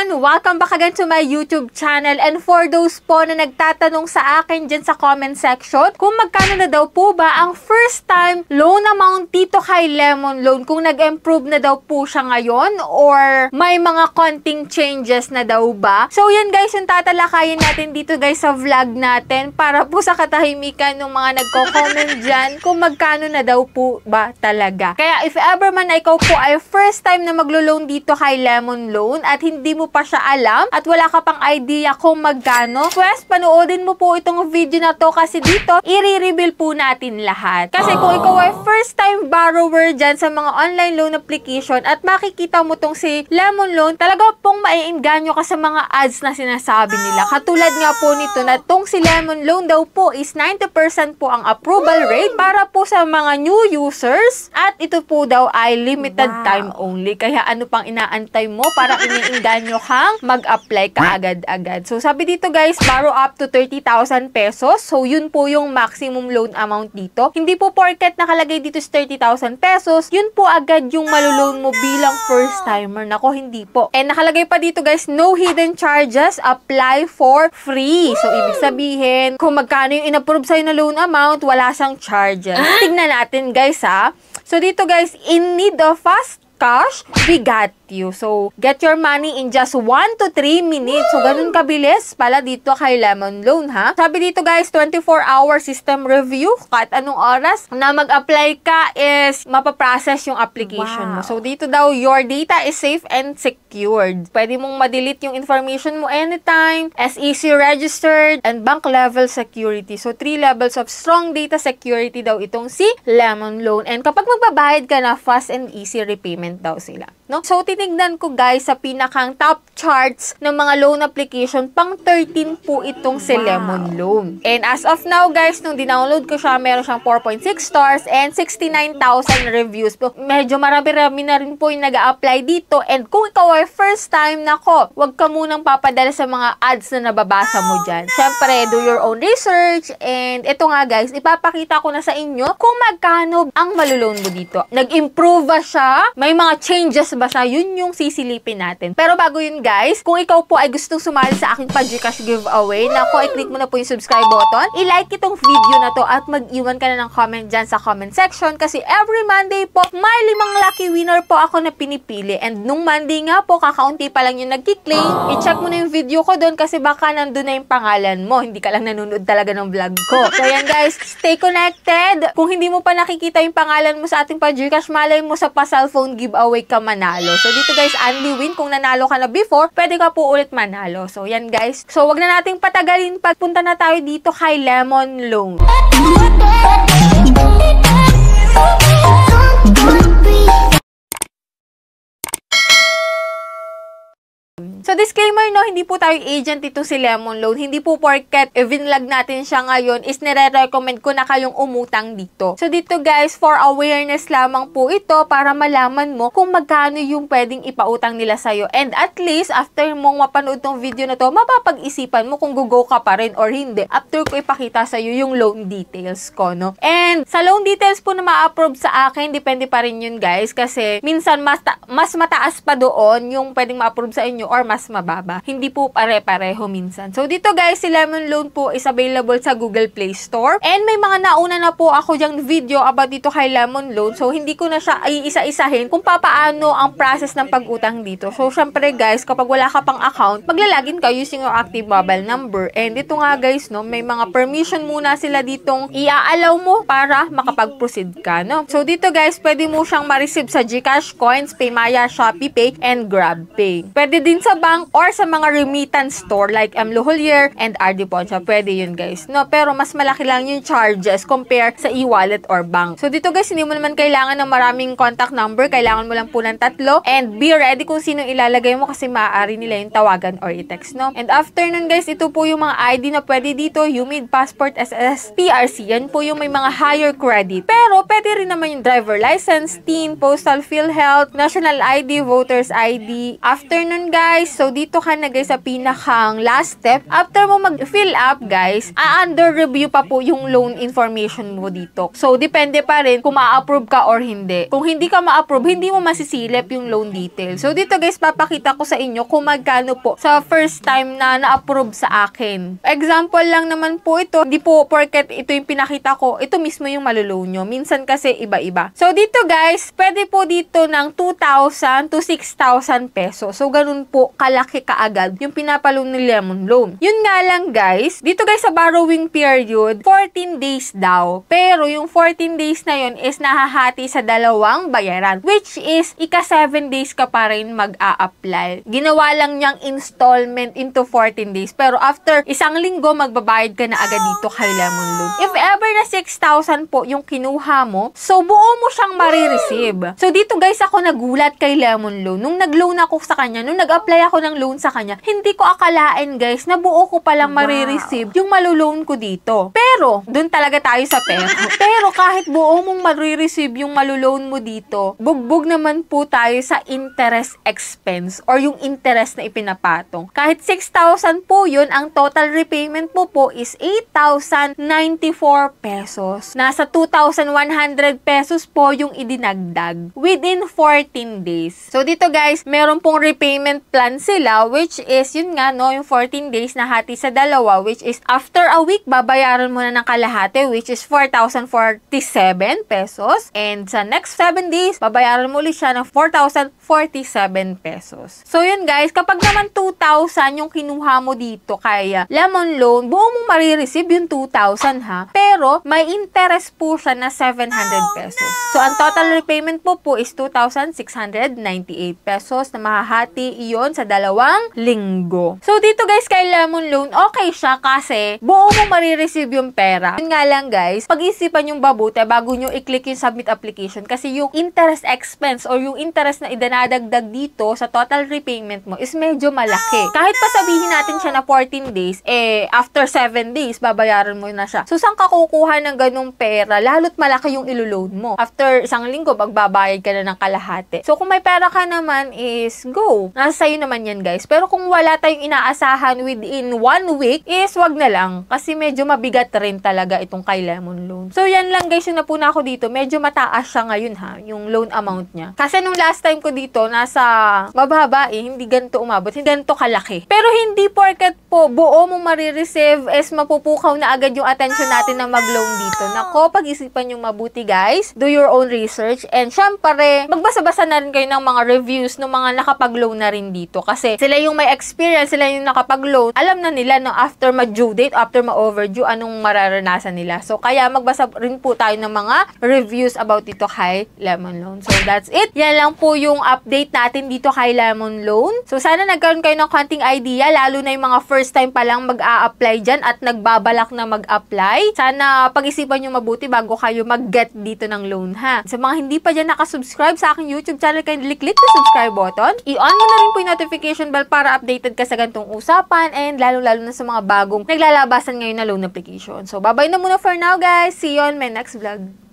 everyone! Welcome back again to my YouTube channel. And for those po na nagtatanong sa akin dyan sa comment section, kung magkano na daw po ba ang first time loan amount dito kay Lemon Loan, kung nag-improve na daw po siya ngayon or may mga konting changes na daw ba. So yan guys, yung tatalakayin natin dito guys sa vlog natin para po sa katahimikan ng mga nagko-comment dyan kung magkano na daw po ba talaga. Kaya if ever man na ikaw po ay first time na maglo-loan dito kay Lemon Loan at hindi mo pa siya alam at wala ka pang idea kung magkano, pues panoodin mo po itong video na to kasi dito i-reveal po natin lahat. Kasi kung ikaw ay first time borrower dyan sa mga online loan application at makikita mo tong si Lemon Loan, talaga pong maiinganyo ka sa mga ads na sinasabi nila. Katulad nga po nito na tong si Lemon Loan daw po is 90% po ang approval rate para po sa mga new users at ito po daw ay limited time only. Kaya ano pang inaantay mo para iniinganyo kang mag-apply ka agad-agad. So sabi dito guys, borrow up to 30,000 pesos. So yun po yung maximum loan amount dito. Hindi po porket nakalagay dito is 30,000 pesos, yun po agad yung maluloan mo bilang first timer. Nako, hindi po. And nakalagay pa dito guys, no hidden charges, apply for free. So ibig sabihin, kung magkano yung in-approve sa'yo na loan amount, wala siyang charges. Tignan natin guys ha. So dito guys, in need of fast cash, we got you. So, get your money in just 1 to 3 minutes. So, ganun kabilis pala dito kay Lemon Loan, ha? Sabi dito guys, 24-hour system review. Kahit anong oras na mag-apply ka is mapaprocess yung application mo. So, dito daw, your data is safe and secured. Pwede mong ma-delete yung information mo anytime, SEC registered, and bank level security. So, 3 levels of strong data security daw itong si Lemon Loan. And kapag magbabayad ka na, fast and easy repayment daw sila, no? So, tinignan ko guys sa pinakang top charts ng mga loan application, pang 13 po itong si Lemon Loan. And as of now guys, nung dinownload ko siya, meron siyang 4.6 stars and 69,000 reviews. Medyo marami-rami na rin po yung nag-a-apply dito. And kung ikaw ay first time, nako, wag ka munang papadala sa mga ads na nababasa mo dyan. Syempre, do your own research. And ito nga guys, ipapakita ko na sa inyo kung magkano ang maluloan mo dito. Nag-improve ba siya? May mga changes ba siya? Yun yung sisilipin natin. Pero bago yun guys, kung ikaw po ay gustong sumali sa aking GCash giveaway, nako, i-click mo na po yung subscribe button, i-like itong video na to at mag-iwan ka na ng comment dyan sa comment section kasi every Monday po, may 5 lucky winner po ako na pinipili. And nung Monday nga po, kakaunti pa lang yung nagki-claim. I-check mo na yung video ko doon kasi baka nandun na yung pangalan mo. Hindi ka lang nanonood talaga ng vlog ko. So yan guys, stay connected. Kung hindi mo pa nakikita yung pangalan mo sa ating GCash, malay mo sa pa-cellphone giveaway ka manalo. So dito guys, only win. Kung nanalo ka na before, pwede ka po ulit manalo. So yan guys. So wag na nating patagalin, pagpunta na tayo dito kay Lemon Loan. So, disclaimer no, hindi po tayo agent ito si Lemon Loan. Hindi po porket i-vinlog natin siya ngayon is nire-recommend ko na kayong umutang dito. So, dito guys, for awareness lamang po ito para malaman mo kung magkano yung pwedeng ipautang nila sa'yo. And at least, after mong mapanood tong video na to, mapapag-isipan mo kung go ka pa rin or hindi. After ko ipakita sa'yo yung loan details ko, no? And sa loan details po na ma-approve sa akin, depende pa rin yun guys. Kasi minsan mas mataas pa doon yung pwedeng ma-approve sa inyo or mas mababa. Hindi po pare-pareho minsan. So, dito guys, si Lemon Loan po is available sa Google Play Store. And may mga nauna na po ako dyang video about dito kay Lemon Loan. So, hindi ko na siya iisa-isahin kung papaano ang process ng pag-utang dito. So, syempre guys, kapag wala ka pang account, maglalagin ka using your active mobile number. And dito nga guys, no, may mga permission muna sila ditong i-allow mo para makapag-proceed ka, no? So, dito guys, pwede mo siyang ma-receive sa GCash, Coins, Paymaya, ShopeePay, and GrabPay. Pwede din sa bank or sa mga remittance store like Holier and RD Poncha. Pwede yun guys, no? Pero mas malaki lang yung charges compare sa e-wallet or bank. So dito guys, hindi mo naman kailangan ng maraming contact number. Kailangan mo lang po ng 3. And be ready kung sino ilalagay mo kasi maaari nila yung tawagan or i-text, no? And after nun guys, ito po yung mga ID na pwede dito. UMID, Passport, SS, PRC. Yan po yung may mga higher credit. Pero pwede rin naman yung driver license, TIN, Postal, PhilHealth, National ID, Voters ID. After nun guys, So, dito ka na guys sa pinakang last step. After mo mag-fill up guys, under review pa po yung loan information mo dito. So, depende pa rin kung ma-approve ka or hindi. Kung hindi ka ma-approve, hindi mo masisilip yung loan details. So, dito guys, papakita ko sa inyo kung magkano po sa first time na na-approve sa akin. Example lang naman po ito. Hindi po porket ito yung pinakita ko, ito mismo yung maluloan nyo. Minsan kasi iba-iba. So, dito guys, pwede po dito ng 2,000 to 6,000 pesos. So, ganun po kalaki kaagad yung pinapaloan ni Lemon Loan. Yun nga lang guys, dito guys sa borrowing period, 14 days daw. Pero yung 14 days na yun is nahahati sa dalawang bayaran. Which is, ika 7 days ka pa rin mag-a-apply. Ginawa lang niyang installment into 14 days. Pero after isang linggo, magbabayad ka na agad dito kay Lemon Loan. If ever na 6,000 po yung kinuha mo, so buo mo siyang marireceive. So dito guys, ako nagulat kay Lemon Loan. Nung nag-loan ako sa kanya, nung nag-apply ako ng loan sa kanya, hindi ko akalain guys na buo ko palang marireceive yung maluloan ko dito. Pero, dun talaga tayo sa pera. Pero kahit buo mong marireceive yung maluloan mo dito, bugbog naman po tayo sa interest expense or yung interest na ipinapatong. Kahit 6,000 po yun, ang total repayment mo po is 8,094 pesos. Nasa 2,100 pesos po yung idinagdag within 14 days. So, dito guys, meron pong repayment plan sila, which is, yun nga, no, yung 14 days na hati sa dalawa, which is, after a week, babayaran mo na ng kalahati, which is 4,047 pesos. And sa next 7 days, babayaran mo ulit siya ng 4,047 pesos. So, yun guys, kapag naman 2,000 yung kinuha mo dito kay Lemon Loan, buo mong marireceive yung 2,000 ha. Pero, may interest po siya na 700 pesos. So, ang total repayment po is 2,698 pesos na mahahati iyon sa dalawang linggo. So, dito guys, kay Lemon Loan, okay siya kasi buo mo marireceive yung pera. Yun nga lang guys, pag-isipan yung mabuti bago nyo i-click yung submit application kasi yung interest expense or yung interest na idanadagdag dito sa total repayment mo is medyo malaki. Kahit pa sabihin natin siya na 14 days, after 7 days, babayaran mo na siya. So, saan ka kukuha ng ganung pera? Lalo't malaki yung ilo-loan mo. After isang linggo, magbabayad ka na ng kalahati. So, kung may pera ka naman is go. Nasa sa'yo naman yan guys. Pero kung wala tayong inaasahan within 1 week, is wag na lang. Kasi medyo mabigat rin talaga itong kay Lemon Loan. So, yan lang guys yung napuna ko dito. Medyo mataas siya ngayon ha, yung loan amount niya. Kasi nung last time ko dito, nasa mababa hindi ganito umabot. Hindi ganito kalaki. Pero hindi porket po buo mo marireceive is mapupukaw na agad yung attention natin na mag-loan dito. Nako, pag-isipan yung mabuti guys. Do your own research. And syempre, magbasa-basa na rin kayo ng mga reviews ng mga nakapag-loan na rin dito. Kasi sila yung may experience, sila yung nakapag-loan. Alam na nila no, after ma-due date, after ma-overdue, anong mararanasan nila. So, kaya magbasa rin po tayo ng mga reviews about dito kay Lemon Loan. So, that's it. Yan lang po yung update natin dito kay Lemon Loan. So, sana nagkaroon kayo ng konting idea, lalo na yung mga first time pa lang mag-a-apply dyan at nagbabalak na mag-apply. Sana pag-isipan nyo mabuti bago kayo mag-get dito ng loan, ha? Sa mga hindi pa dyan nakasubscribe sa aking YouTube channel, kindly click the subscribe button. I-on mo na rin po yung notification bell para updated ka sa ganitong usapan and lalo-lalo na sa mga bagong naglalabasan ngayon na loan application. So, bye-bye na muna for now, guys. See you on my next vlog.